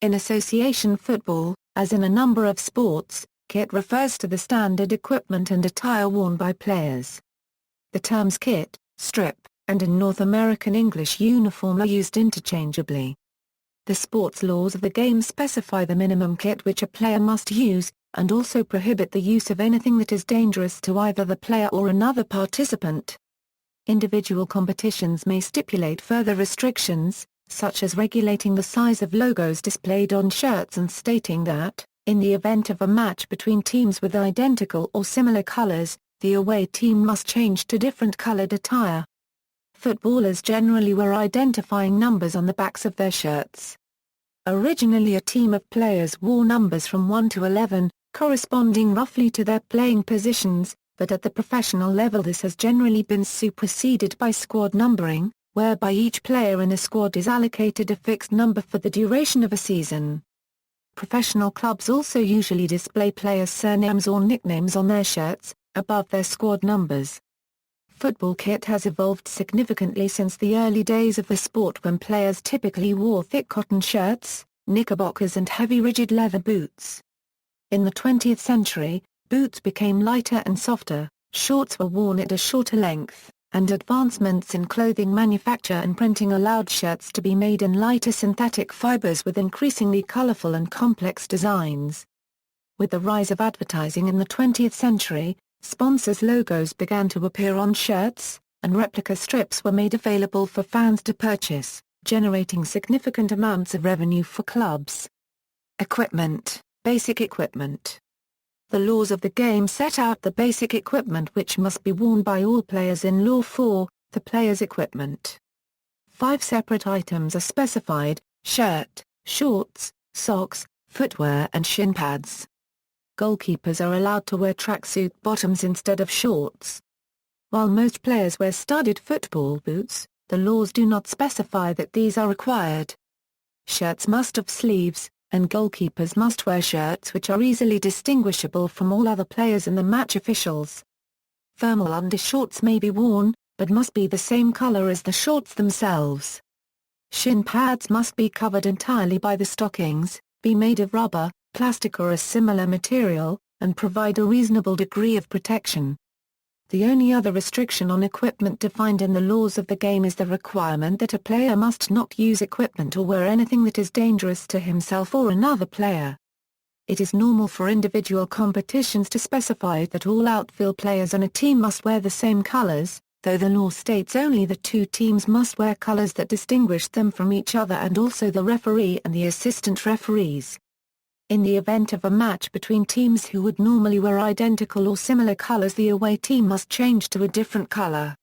In association football, as in a number of sports, kit refers to the standard equipment and attire worn by players. The terms kit, strip, and in North American English uniform are used interchangeably. The sports laws of the game specify the minimum kit which a player must use, and also prohibit the use of anything that is dangerous to either the player or another participant. Individual competitions may stipulate further restrictions, such as regulating the size of logos displayed on shirts and stating that, in the event of a match between teams with identical or similar colors, the away team must change to different colored attire. Footballers generally wear identifying numbers on the backs of their shirts. Originally a team of players wore numbers from 1 to 11, corresponding roughly to their playing positions, but at the professional level this has generally been superseded by squad numbering, whereby each player in a squad is allocated a fixed number for the duration of a season. Professional clubs also usually display players' surnames or nicknames on their shirts, above their squad numbers. Football kit has evolved significantly since the early days of the sport when players typically wore thick cotton shirts, knickerbockers and heavy rigid leather boots. In the 20th century, boots became lighter and softer, shorts were worn at a shorter length, and advancements in clothing manufacture and printing allowed shirts to be made in lighter synthetic fibers with increasingly colorful and complex designs. With the rise of advertising in the 20th century, sponsors' logos began to appear on shirts, and replica strips were made available for fans to purchase, generating significant amounts of revenue for clubs. Equipment, basic equipment. The laws of the game set out the basic equipment which must be worn by all players in Law 4, the player's equipment. 5 separate items are specified: shirt, shorts, socks, footwear and shin pads. Goalkeepers are allowed to wear tracksuit bottoms instead of shorts. While most players wear studded football boots, the laws do not specify that these are required. Shirts must have sleeves, and goalkeepers must wear shirts which are easily distinguishable from all other players and the match officials. Thermal undershorts may be worn, but must be the same color as the shorts themselves. Shin pads must be covered entirely by the stockings, be made of rubber, plastic or a similar material, and provide a reasonable degree of protection. The only other restriction on equipment defined in the laws of the game is the requirement that a player must not use equipment or wear anything that is dangerous to himself or another player. It is normal for individual competitions to specify that all outfield players on a team must wear the same colors, though the law states only the 2 teams must wear colors that distinguish them from each other and also the referee and the assistant referees. In the event of a match between teams who would normally wear identical or similar colors, the away team must change to a different color.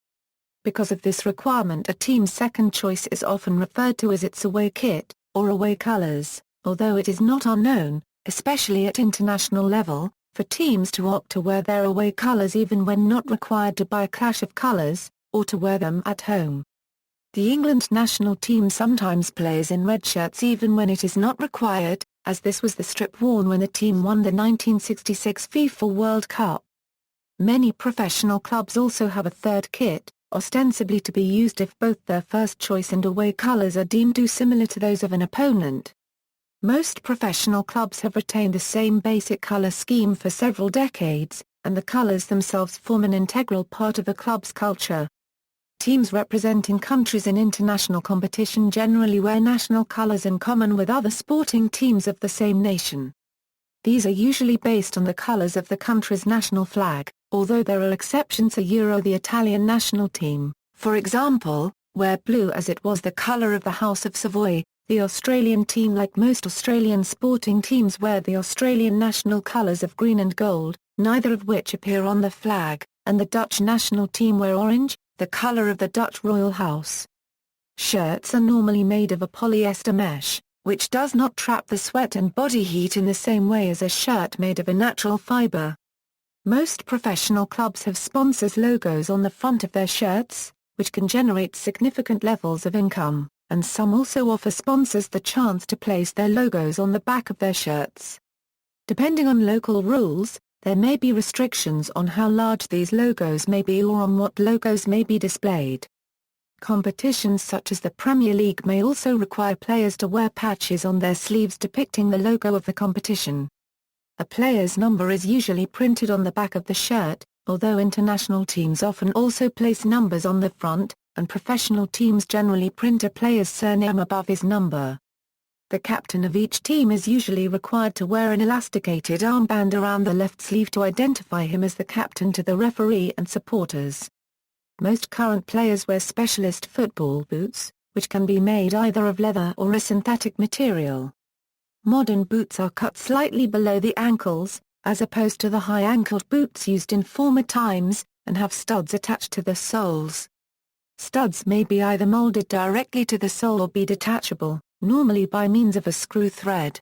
Because of this requirement, a team's second choice is often referred to as its away kit, or away colors, although it is not unknown, especially at international level, for teams to opt to wear their away colors even when not required to buy a clash of colors, or to wear them at home. The England national team sometimes plays in red shirts even when it is not required, as this was the strip worn when the team won the 1966 FIFA World Cup. Many professional clubs also have a third kit, ostensibly to be used if both their first choice and away colors are deemed too similar to those of an opponent. Most professional clubs have retained the same basic color scheme for several decades, and the colors themselves form an integral part of the club's culture. Teams representing countries in international competition generally wear national colors in common with other sporting teams of the same nation. These are usually based on the colors of the country's national flag, although there are exceptions. The Italian national team, for example, wear blue as it was the color of the House of Savoy. The Australian team, like most Australian sporting teams, wear the Australian national colors of green and gold, neither of which appear on the flag, and the Dutch national team wear orange, the color of the Dutch royal house. Shirts are normally made of a polyester mesh, which does not trap the sweat and body heat in the same way as a shirt made of a natural fiber. Most professional clubs have sponsors' logos on the front of their shirts, which can generate significant levels of income, and some also offer sponsors the chance to place their logos on the back of their shirts. Depending on local rules, there may be restrictions on how large these logos may be or on what logos may be displayed. Competitions such as the Premier League may also require players to wear patches on their sleeves depicting the logo of the competition. A player's number is usually printed on the back of the shirt, although international teams often also place numbers on the front, and professional teams generally print a player's surname above his number. The captain of each team is usually required to wear an elasticated armband around the left sleeve to identify him as the captain to the referee and supporters. Most current players wear specialist football boots, which can be made either of leather or a synthetic material. Modern boots are cut slightly below the ankles, as opposed to the high-ankled boots used in former times, and have studs attached to the soles. Studs may be either molded directly to the sole or be detachable, normally by means of a screw thread.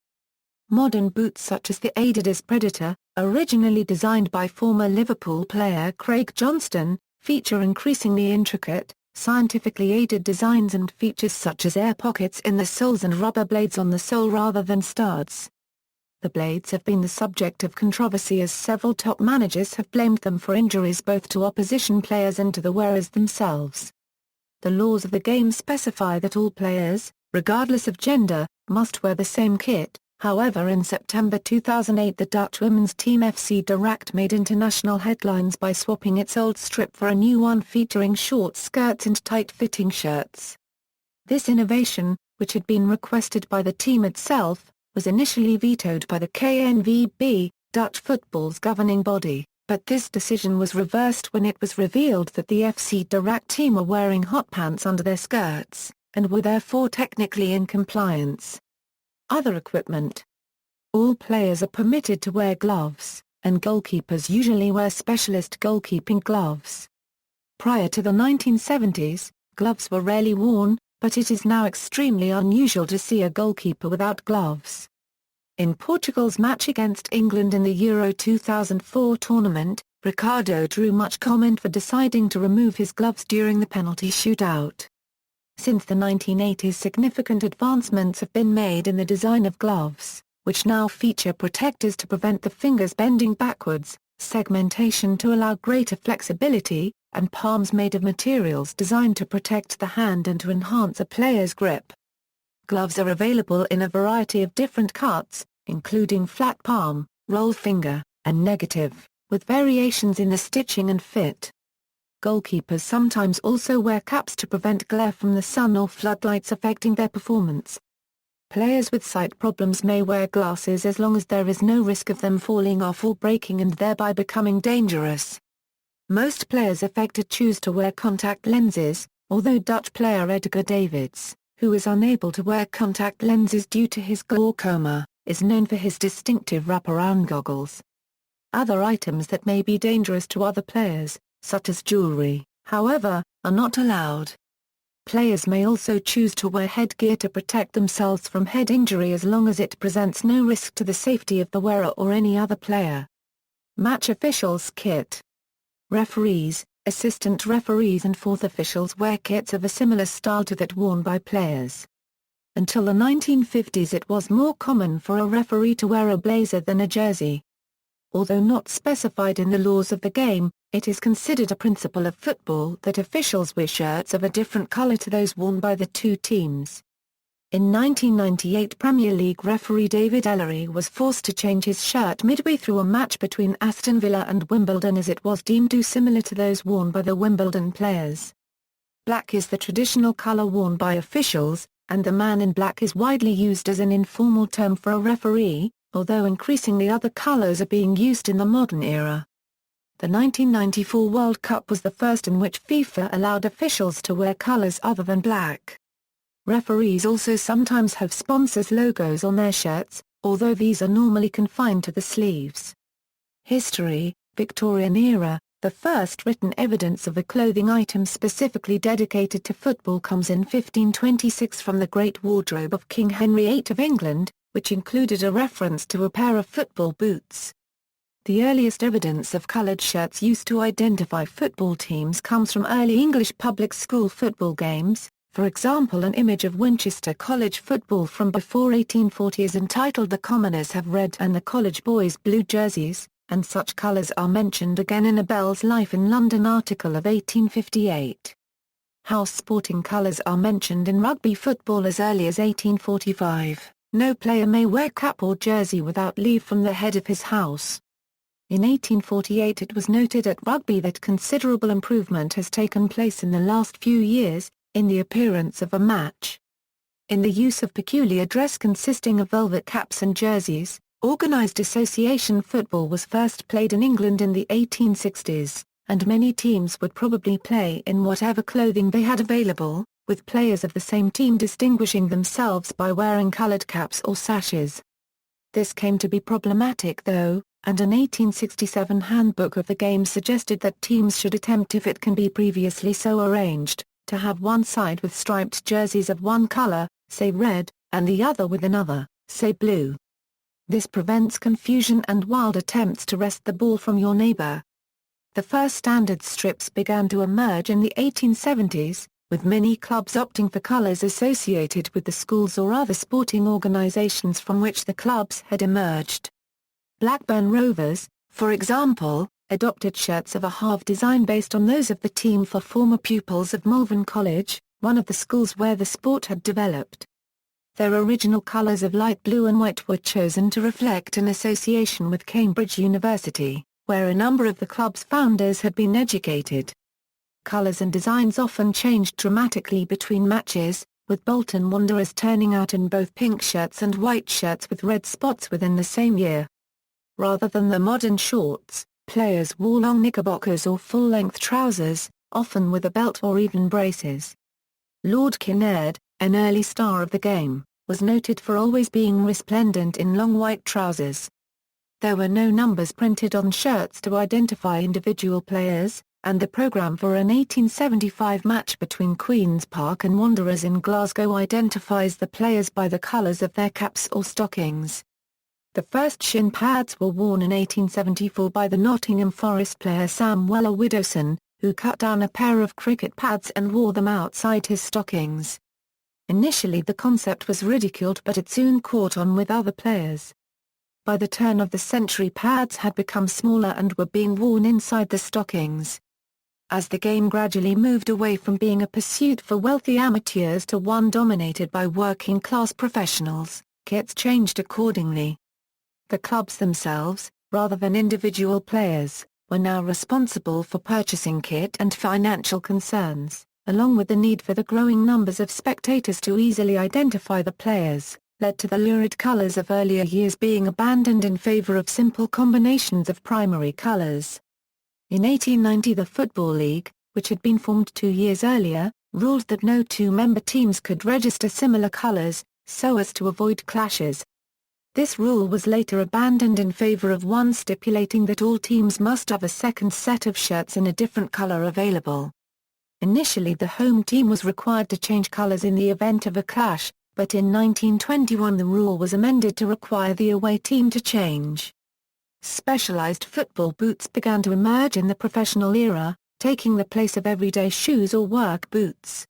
Modern boots such as the Adidas Predator, originally designed by former Liverpool player Craig Johnston, feature increasingly intricate, scientifically aided designs and features such as air pockets in the soles and rubber blades on the sole rather than studs. The blades have been the subject of controversy as several top managers have blamed them for injuries both to opposition players and to the wearers themselves. The laws of the game specify that all players, regardless of gender, must wear the same kit. However, in September 2008 the Dutch women's team FC De Raakt made international headlines by swapping its old strip for a new one featuring short skirts and tight-fitting shirts. This innovation, which had been requested by the team itself, was initially vetoed by the KNVB, Dutch football's governing body, but this decision was reversed when it was revealed that the FC De Raakt team were wearing hot pants under their skirts, and were therefore technically in compliance. Other equipment. All players are permitted to wear gloves, and goalkeepers usually wear specialist goalkeeping gloves. Prior to the 1970s, gloves were rarely worn, but it is now extremely unusual to see a goalkeeper without gloves. In Portugal's match against England in the Euro 2004 tournament, Ricardo drew much comment for deciding to remove his gloves during the penalty shootout. Since the 1980s, significant advancements have been made in the design of gloves, which now feature protectors to prevent the fingers bending backwards, segmentation to allow greater flexibility, and palms made of materials designed to protect the hand and to enhance a player's grip. Gloves are available in a variety of different cuts, including flat palm, roll finger, and negative, with variations in the stitching and fit. Goalkeepers sometimes also wear caps to prevent glare from the sun or floodlights affecting their performance. Players with sight problems may wear glasses as long as there is no risk of them falling off or breaking and thereby becoming dangerous. Most players affected choose to wear contact lenses, although Dutch player Edgar Davids, who is unable to wear contact lenses due to his glaucoma, is known for his distinctive wraparound goggles. Other items that may be dangerous to other players, such as jewelry, however, are not allowed. Players may also choose to wear headgear to protect themselves from head injury as long as it presents no risk to the safety of the wearer or any other player. Match officials' kit. Referees, assistant referees and fourth officials wear kits of a similar style to that worn by players. Until the 1950s it was more common for a referee to wear a blazer than a jersey. Although not specified in the laws of the game, it is considered a principle of football that officials wear shirts of a different color to those worn by the two teams. In 1998 Premier League referee David Ellery was forced to change his shirt midway through a match between Aston Villa and Wimbledon as it was deemed too similar to those worn by the Wimbledon players. Black is the traditional color worn by officials, and the man in black is widely used as an informal term for a referee, although increasingly other colors are being used in the modern era. The 1994 World Cup was the first in which FIFA allowed officials to wear colors other than black. Referees also sometimes have sponsors' logos on their shirts, although these are normally confined to the sleeves. History. Victorian Era. The first written evidence of a clothing item specifically dedicated to football comes in 1526 from the Great Wardrobe of King Henry VIII of England, which included a reference to a pair of football boots. The earliest evidence of coloured shirts used to identify football teams comes from early English public school football games. For example, an image of Winchester College football from before 1840 is entitled "The Commoners Have Red and the College Boys Blue Jerseys," and such colours are mentioned again in a Bell's Life in London article of 1858. House sporting colours are mentioned in rugby football as early as 1845. No player may wear cap or jersey without leave from the head of his house. In 1848 it was noted at rugby that considerable improvement has taken place in the last few years, in the appearance of a match. In the use of peculiar dress consisting of velvet caps and jerseys, organised association football was first played in England in the 1860s, and many teams would probably play in whatever clothing they had available, with players of the same team distinguishing themselves by wearing coloured caps or sashes. This came to be problematic though, and an 1867 handbook of the game suggested that teams should attempt, if it can be previously so arranged, to have one side with striped jerseys of one colour, say red, and the other with another, say blue. This prevents confusion and wild attempts to wrest the ball from your neighbour. The first standard strips began to emerge in the 1870s, with many clubs opting for colours associated with the schools or other sporting organisations from which the clubs had emerged. Blackburn Rovers, for example, adopted shirts of a half design based on those of the team for former pupils of Malvern College, one of the schools where the sport had developed. Their original colours of light blue and white were chosen to reflect an association with Cambridge University, where a number of the club's founders had been educated. Colours and designs often changed dramatically between matches, with Bolton Wanderers turning out in both pink shirts and white shirts with red spots within the same year. Rather than the modern shorts, players wore long knickerbockers or full-length trousers, often with a belt or even braces. Lord Kinnaird, an early star of the game, was noted for always being resplendent in long white trousers. There were no numbers printed on shirts to identify individual players, and the programme for an 1875 match between Queen's Park and Wanderers in Glasgow identifies the players by the colours of their caps or stockings. The first shin pads were worn in 1874 by the Nottingham Forest player Sam Weller-Widdowson, who cut down a pair of cricket pads and wore them outside his stockings. Initially the concept was ridiculed, but it soon caught on with other players. By the turn of the century, pads had become smaller and were being worn inside the stockings. As the game gradually moved away from being a pursuit for wealthy amateurs to one dominated by working-class professionals, kits changed accordingly. The clubs themselves, rather than individual players, were now responsible for purchasing kit, and financial concerns, along with the need for the growing numbers of spectators to easily identify the players, led to the lurid colours of earlier years being abandoned in favour of simple combinations of primary colours. In 1890 the Football League, which had been formed 2 years earlier, ruled that no two-member teams could register similar colours, so as to avoid clashes. This rule was later abandoned in favour of one stipulating that all teams must have a second set of shirts in a different colour available. Initially the home team was required to change colours in the event of a clash, but in 1921 the rule was amended to require the away team to change. Specialised football boots began to emerge in the professional era, taking the place of everyday shoes or work boots.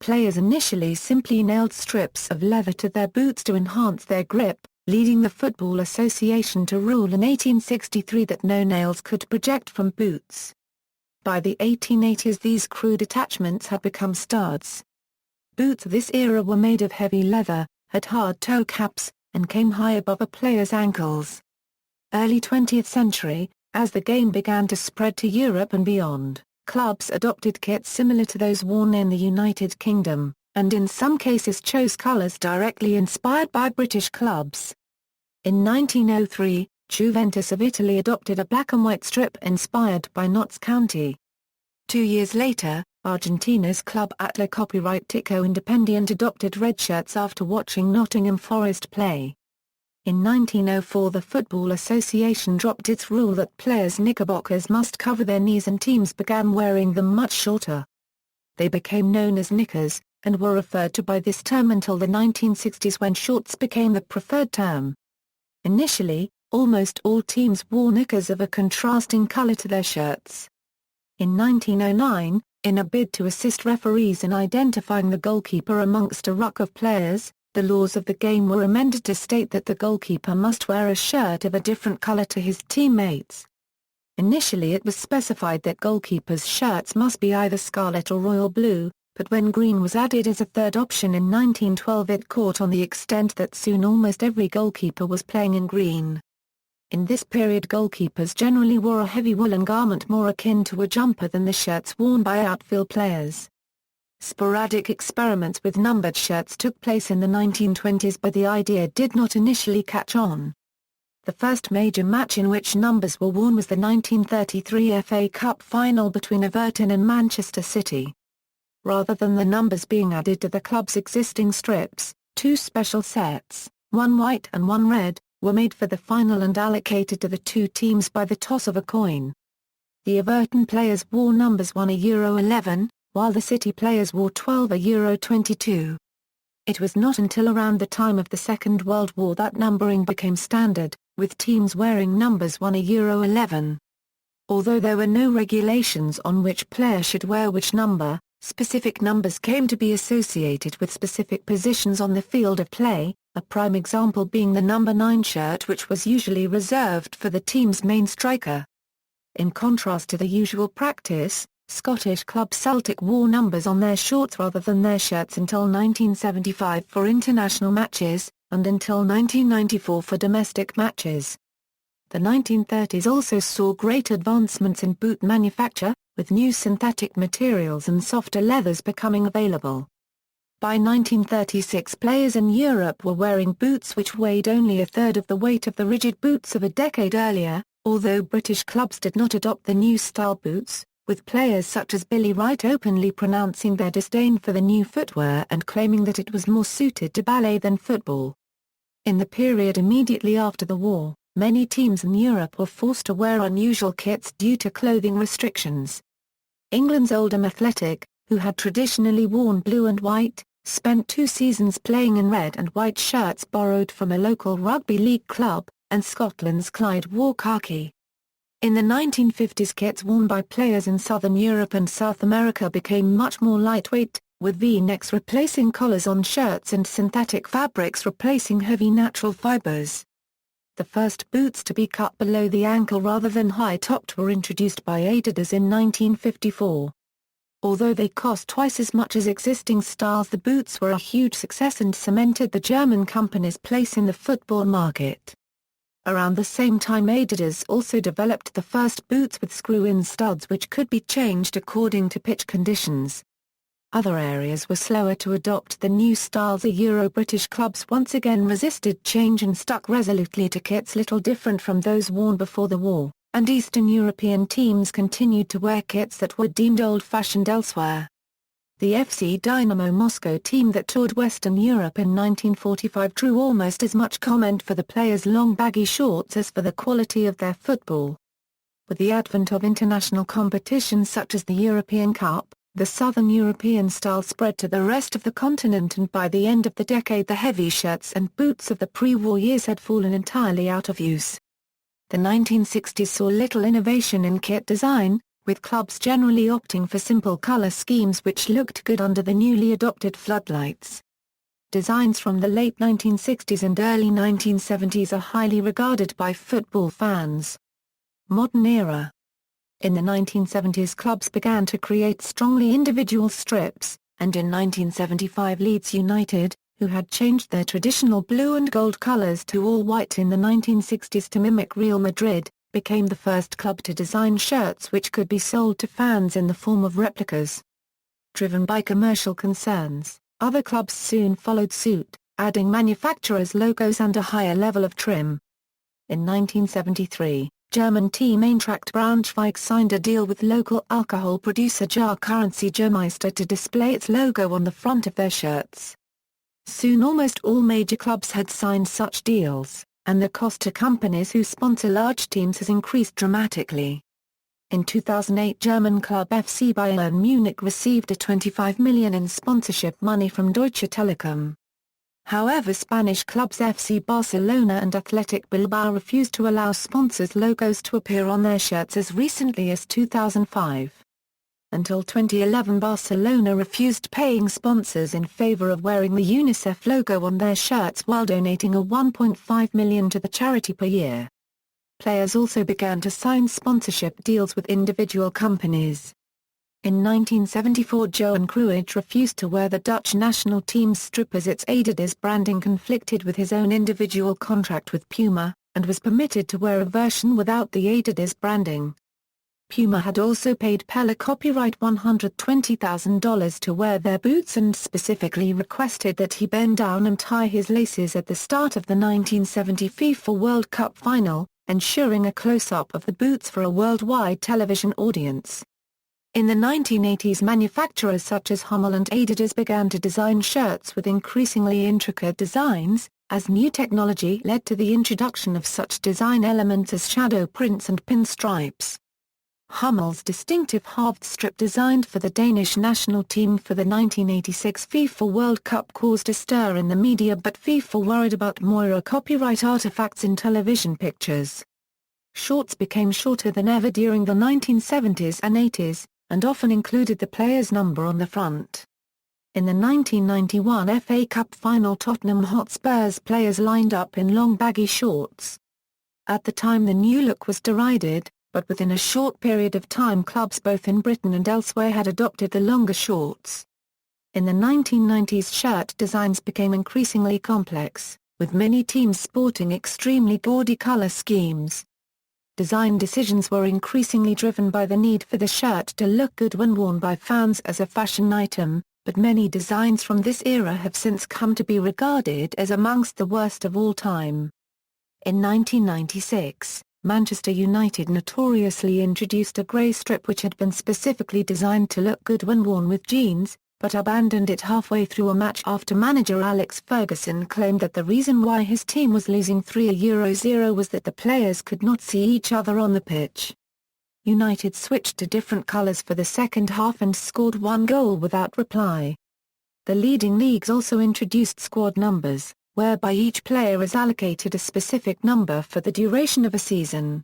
Players initially simply nailed strips of leather to their boots to enhance their grip, leading the Football Association to rule in 1863 that no nails could project from boots. By the 1880s these crude attachments had become studs. Boots of this era were made of heavy leather, had hard toe caps, and came high above a player's ankles. Early 20th century, as the game began to spread to Europe and beyond, clubs adopted kits similar to those worn in the United Kingdom, and in some cases chose colours directly inspired by British clubs. In 1903, Juventus of Italy adopted a black and white strip inspired by Notts County. 2 years later, Argentina's club Atlético Tico Independiente adopted red shirts after watching Nottingham Forest play. In 1904 the Football Association dropped its rule that players' knickerbockers must cover their knees and teams began wearing them much shorter. They became known as knickers, and were referred to by this term until the 1960s when shorts became the preferred term. Initially, almost all teams wore knickers of a contrasting color to their shirts. In 1909, in a bid to assist referees in identifying the goalkeeper amongst a ruck of players, the laws of the game were amended to state that the goalkeeper must wear a shirt of a different color to his teammates. Initially it was specified that goalkeepers' shirts must be either scarlet or royal blue, but when green was added as a third option in 1912 it caught on the extent that soon almost every goalkeeper was playing in green. In this period goalkeepers generally wore a heavy woolen garment more akin to a jumper than the shirts worn by outfield players. Sporadic experiments with numbered shirts took place in the 1920s, but the idea did not initially catch on. The first major match in which numbers were worn was the 1933 FA Cup final between Everton and Manchester City. Rather than the numbers being added to the club's existing strips, two special sets, one white and one red, were made for the final and allocated to the two teams by the toss of a coin. The Everton players wore numbers 1 €11, while the City players wore 12 €22. It was not until around the time of the Second World War that numbering became standard, with teams wearing numbers 1 €11. Although there were no regulations on which player should wear which number, specific numbers came to be associated with specific positions on the field of play, a prime example being the number 9 shirt, which was usually reserved for the team's main striker. In contrast to the usual practice, Scottish club Celtic wore numbers on their shorts rather than their shirts until 1975 for international matches, and until 1994 for domestic matches. The 1930s also saw great advancements in boot manufacture, with new synthetic materials and softer leathers becoming available. By 1936 players in Europe were wearing boots which weighed only a third of the weight of the rigid boots of a decade earlier, although British clubs did not adopt the new style boots, with players such as Billy Wright openly pronouncing their disdain for the new footwear and claiming that it was more suited to ballet than football. In the period immediately after the war, many teams in Europe were forced to wear unusual kits due to clothing restrictions. England's Oldham Athletic, who had traditionally worn blue and white, spent 2 seasons playing in red and white shirts borrowed from a local rugby league club, and Scotland's Clyde wore khaki. In the 1950s kits worn by players in Southern Europe and South America became much more lightweight, with V-necks replacing collars on shirts and synthetic fabrics replacing heavy natural fibers. The first boots to be cut below the ankle rather than high-topped were introduced by Adidas in 1954. Although they cost twice as much as existing styles, the boots were a huge success and cemented the German company's place in the football market. Around the same time Adidas also developed the first boots with screw-in studs which could be changed according to pitch conditions. Other areas were slower to adopt the new styles. The Euro-British clubs once again resisted change and stuck resolutely to kits little different from those worn before the war, and Eastern European teams continued to wear kits that were deemed old-fashioned elsewhere. The FC Dynamo Moscow team that toured Western Europe in 1945 drew almost as much comment for the players' long baggy shorts as for the quality of their football. With the advent of international competitions such as the European Cup, the Southern European style spread to the rest of the continent, and by the end of the decade the heavy shirts and boots of the pre-war years had fallen entirely out of use. The 1960s saw little innovation in kit design, with clubs generally opting for simple color schemes which looked good under the newly adopted floodlights. Designs from the late 1960s and early 1970s are highly regarded by football fans. Modern era. In the 1970s clubs began to create strongly individual strips, and in 1975 Leeds United, who had changed their traditional blue and gold colours to all white in the 1960s to mimic Real Madrid, became the first club to design shirts which could be sold to fans in the form of replicas. Driven by commercial concerns, other clubs soon followed suit, adding manufacturers' logos and a higher level of trim. In 1973, German team Eintracht Braunschweig signed a deal with local alcohol producer Jar Currency Jägermeister to display its logo on the front of their shirts. Soon almost all major clubs had signed such deals, and the cost to companies who sponsor large teams has increased dramatically. In 2008 German club FC Bayern Munich received a 25 million in sponsorship money from Deutsche Telekom. However, Spanish clubs FC Barcelona and Athletic Bilbao refused to allow sponsors' logos to appear on their shirts as recently as 2005. Until 2011 Barcelona refused paying sponsors in favor of wearing the UNICEF logo on their shirts while donating a 1.5 million to the charity per year. Players also began to sign sponsorship deals with individual companies. In 1974, Johan Cruijff refused to wear the Dutch national team's strip as its Adidas branding conflicted with his own individual contract with Puma, and was permitted to wear a version without the Adidas branding. Puma had also paid Pele copyright $120,000 to wear their boots and specifically requested that he bend down and tie his laces at the start of the 1970 FIFA World Cup final, ensuring a close-up of the boots for a worldwide television audience. In the 1980s, manufacturers such as Hummel and Adidas began to design shirts with increasingly intricate designs, as new technology led to the introduction of such design elements as shadow prints and pinstripes. Hummel's distinctive halved strip designed for the Danish national team for the 1986 FIFA World Cup caused a stir in the media, but FIFA worried about Moira copyright artifacts in television pictures. Shorts became shorter than ever during the 1970s and 80s, and often included the player's number on the front. In the 1991 FA Cup final, Tottenham Hotspur's players lined up in long baggy shorts. At the time the new look was derided, but within a short period of time clubs both in Britain and elsewhere had adopted the longer shorts. In the 1990s, shirt designs became increasingly complex, with many teams sporting extremely gaudy color schemes. Design decisions were increasingly driven by the need for the shirt to look good when worn by fans as a fashion item, but many designs from this era have since come to be regarded as amongst the worst of all time. In 1996, Manchester United notoriously introduced a grey strip which had been specifically designed to look good when worn with jeans, but abandoned it halfway through a match after manager Alex Ferguson claimed that the reason why his team was losing 3-0 was that the players could not see each other on the pitch. United switched to different colours for the second half and scored one goal without reply. The leading leagues also introduced squad numbers, whereby each player is allocated a specific number for the duration of a season.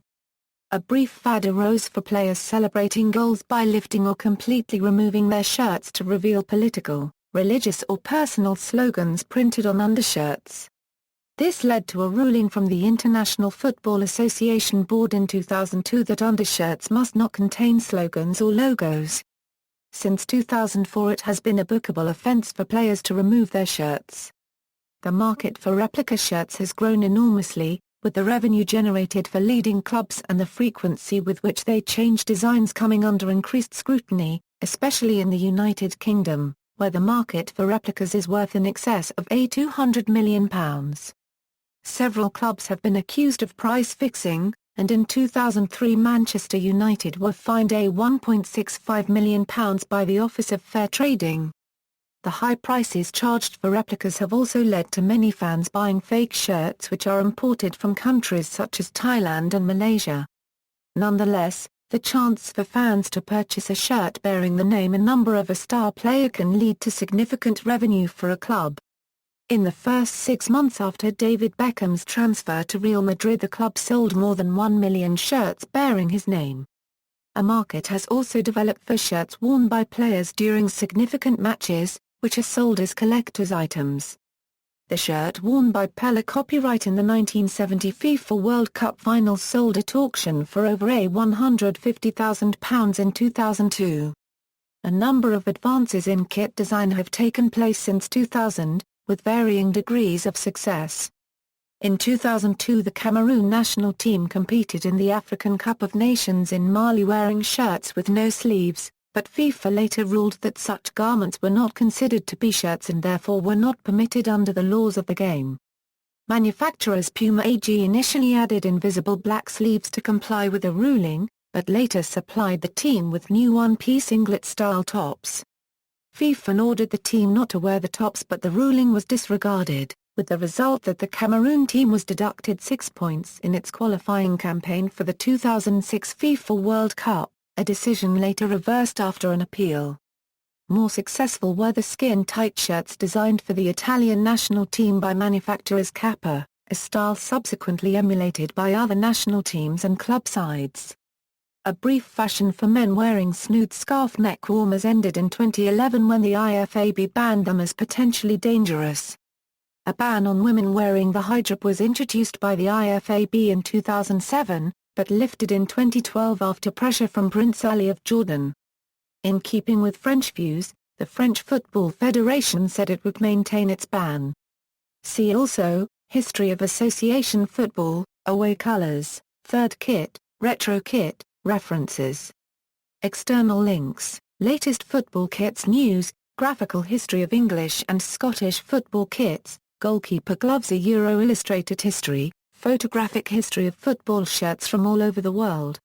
A brief fad arose for players celebrating goals by lifting or completely removing their shirts to reveal political, religious or personal slogans printed on undershirts. This led to a ruling from the International Football Association Board in 2002 that undershirts must not contain slogans or logos. Since 2004 it has been a bookable offence for players to remove their shirts. The market for replica shirts has grown enormously, with the revenue generated for leading clubs and the frequency with which they change designs coming under increased scrutiny, especially in the United Kingdom, where the market for replicas is worth in excess of £200 million. Several clubs have been accused of price fixing, and in 2003 Manchester United were fined £1.65 million by the Office of Fair Trading. The high prices charged for replicas have also led to many fans buying fake shirts which are imported from countries such as Thailand and Malaysia. Nonetheless, the chance for fans to purchase a shirt bearing the name and number of a star player can lead to significant revenue for a club. In the first 6 months after David Beckham's transfer to Real Madrid, the club sold more than 1 million shirts bearing his name. A market has also developed for shirts worn by players during significant matches, which are sold as collector's items. The shirt worn by Pele copyright in the 1970 FIFA World Cup final sold at auction for over £150,000 in 2002. A number of advances in kit design have taken place since 2000, with varying degrees of success. In 2002 the Cameroon national team competed in the African Cup of Nations in Mali wearing shirts with no sleeves, but FIFA later ruled that such garments were not considered to be shirts and therefore were not permitted under the laws of the game. Manufacturers Puma AG initially added invisible black sleeves to comply with the ruling, but later supplied the team with new one-piece singlet-style tops. FIFA ordered the team not to wear the tops, but the ruling was disregarded, with the result that the Cameroon team was deducted 6 points in its qualifying campaign for the 2006 FIFA World Cup. A decision later reversed after an appeal. More successful were the skin-tight shirts designed for the Italian national team by manufacturers Kappa, a style subsequently emulated by other national teams and club sides. A brief fashion for men wearing snood scarf neck warmers ended in 2011 when the IFAB banned them as potentially dangerous. A ban on women wearing the hijab was introduced by the IFAB in 2007, but lifted in 2012 after pressure from Prince Ali of Jordan. In keeping with French views, the French Football Federation said it would maintain its ban. See also, History of Association Football, Away Colours, Third Kit, Retro Kit, References. External links, latest football kits news, graphical history of English and Scottish football kits, goalkeeper gloves, a Euro illustrated history, photographic history of football shirts from all over the world.